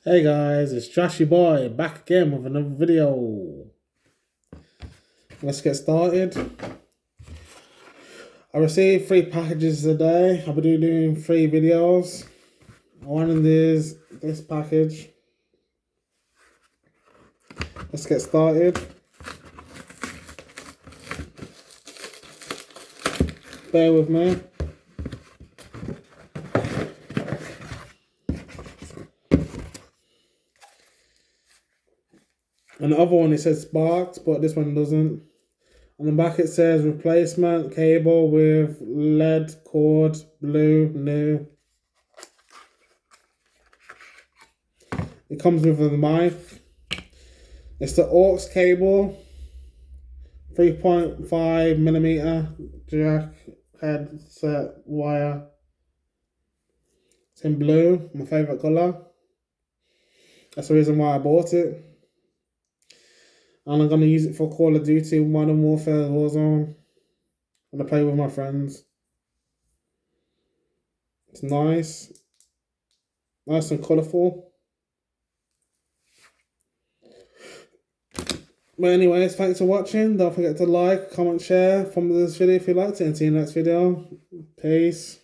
Hey guys, it's Joshy boy back again with another video. Let's get started. I received 3 packages today. I'll be doing 3 videos. One of these, this package. Let's get started. Bear with me. And the other one it says sparked, but this one doesn't. On the back it says replacement cable with lead cord, blue, new. It comes with a mic. It's the aux cable, 3.5mm jack headset wire. It's in blue, my favourite colour. That's the reason why I bought it. And I'm going to use it for Call of Duty, Modern Warfare, Warzone. I'm going to play with my friends. It's nice. Nice and colourful. But anyways, thanks for watching. Don't forget to like, comment, share from this video if you liked it. And see you next video. Peace.